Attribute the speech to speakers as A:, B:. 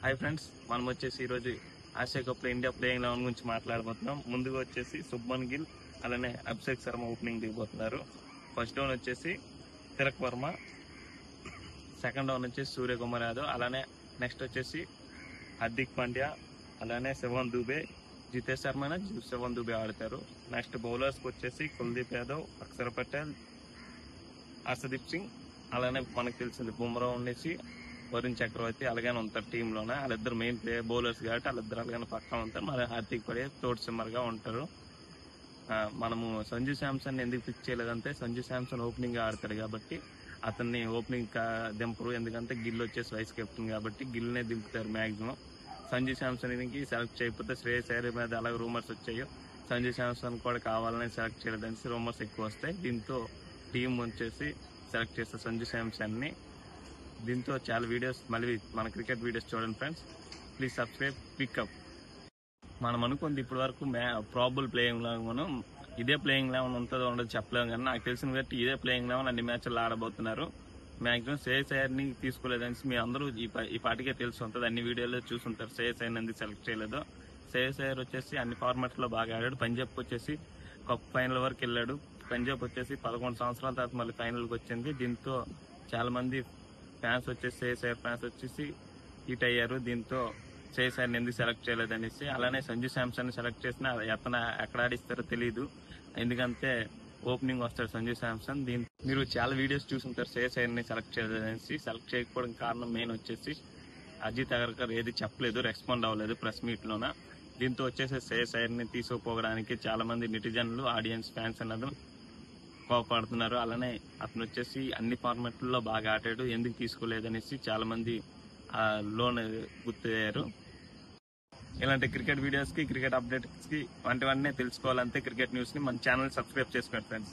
A: Hi friends, మనం వచ్చేసి ఈరోజు ఆసియా కప్ లో ఇండియా ప్లేయింగ్ 11 గురించి మాట్లాడబోతున్నాం. ముందుగా వచ్చేసి శుభ్మన్ గిల్ అలానే అభిషేక్ శర్మ ఓపెనింగ్ దిగబోతున్నారు. ఫస్ట్ డౌన్ వచ్చేసి తిలక్ వర్మ, సెకండ్ డౌన్ వచ్చేసి సూర్యకుమార్ యాదవ్, అలానే నెక్స్ట్ వచ్చేసి హార్దిక్ పాండ్యా, అలానే శివన్ దుబే, జితేష్ శర్మ, శివన్ దుబే ఆడతారు. నెక్స్ట్ బౌలర్స్కి వచ్చేసి కుల్దీప్ యాదవ్, అక్షర్ పటేల్, హర్షదీప్ సింగ్, అలానే మనకు తెలిసింది బుమ్రా ఉండేసి వరుణ్ చక్రవర్తి అలాగే ఉంటారు టీంలోనే. వాళ్ళిద్దరు మెయిన్ ప్లేయర్ బౌలర్స్ కాబట్టి వాళ్ళిద్దరు అలాగే పక్కా ఉంటారు. మరి హార్దిక్ పాండ్యా తోడు సిమ్మర్గా ఉంటారు. మనము సంజు శాంసన్ ఎందుకు పిక్ చేయలేదంటే సంజు శాంసన్ ఓపెనింగ్ ఆడతాడు కాబట్టి అతన్ని ఓపెనింగ్ దింపరు. ఎందుకంటే గిల్ వచ్చేసి వైస్ కెప్టెన్ కాబట్టి గిల్నే దింపుతారు మ్యాక్సిమం. సంజు శాంసన్కి సెలెక్ట్ చేయకపోతే శ్రేయస్ అయ్యర్ మీద అలాగే రూమర్స్ వచ్చాయో సంజు శాంసన్ కూడా కావాలని సెలెక్ట్ చేయలేదని రూమర్స్ ఎక్కువ వస్తాయి. దీంతో టీం వచ్చేసి సెలెక్ట్ చేస్తారు సంజు శాంసన్ని. దీంతో చాలా వీడియోస్ మళ్ళీ మన క్రికెట్ వీడియోస్ చూడండి ఫ్రెండ్స్. Please subscribe pickup. మనం అనుకుంది ఇప్పటి వరకు ప్రాబుల్ ప్లేయింగ్ లాగా మనం ఇదే ప్లేయింగ్ లెవెన్ ఉంటుందో ఉండదు చెప్పలేము, కానీ నాకు తెలిసిన బట్టి ఇదే ప్లేయింగ్ లెవెన్ అన్ని మ్యాచ్లు ఆడబోతున్నారు. మ్యాక్సిమం శ్రేయస్ అయ్యర్ని తీసుకోలేదని మీ అందరూ ఈ పాటికే తెలిసి ఉంటుంది, అన్ని వీడియోలో చూసుంటారు శ్రేయస్ అయ్యర్ని ఎందుకు సెలెక్ట్ చేయలేదో. శ్రేయస్ అయ్యర్ వచ్చేసి అన్ని ఫార్మాట్స్లో బాగా ఆడాడు. పంజాబ్ వచ్చేసి కప్ ఫైనల్ వరకు వెళ్ళాడు. పంజాబ్ వచ్చేసి 11 సంవత్సరాల తర్వాత మళ్ళీ ఫైనల్కి వచ్చింది. దీంతో చాలా మంది ఫ్యాన్స్ వచ్చేసి శ్రేయస్ అయ్యర్ ఫ్యాన్స్ వచ్చేసి హిట్ అయ్యారు. దీంతో శ్రేయస్ అయ్యర్ని ఎందుకు సెలెక్ట్ చేయలేదనేసి. అలానే సంజు శాంసన్ సెలెక్ట్ చేసినా ఎతన ఎక్కడ ఆడిస్తారో తెలియదు, ఎందుకంటే ఓపెనింగ్ వస్తాడు సంజు శాంసన్. మీరు చాలా వీడియోస్ చూసుంటారు శ్రేయస్ అయ్యర్ని సెలెక్ట్ చేయలేదనేసి. సెలెక్ట్ చేయకపోవడం కారణం మెయిన్ వచ్చేసి అజిత్ అగర్కర్ ఏది చెప్పలేదు, రెస్పాండ్ అవ్వలేదు ప్రెస్ మీట్లోన. దీంతో వచ్చేసి శ్రేయస్ అయ్యర్ని తీసుకుపోవడానికి చాలా మంది నెటిజన్లు, ఆడియన్స్, ఫ్యాన్స్ అన్నది కోపడుతున్నారు. అలానే అతను వచ్చేసి అన్ని ఫార్మాట్లలో బాగా ఆడాడు, ఎందుకు తీసుకోలేదనేసి చాలా మంది లోన్ గుర్తయ్యారు. ఇలాంటి క్రికెట్ వీడియోస్కి, క్రికెట్ అప్డేట్స్కి వంటివన్నీ తెలుసుకోవాలంటే క్రికెట్ న్యూస్ని మన ఛానల్ సబ్స్క్రైబ్ చేసుకోండి ఫ్రెండ్స్.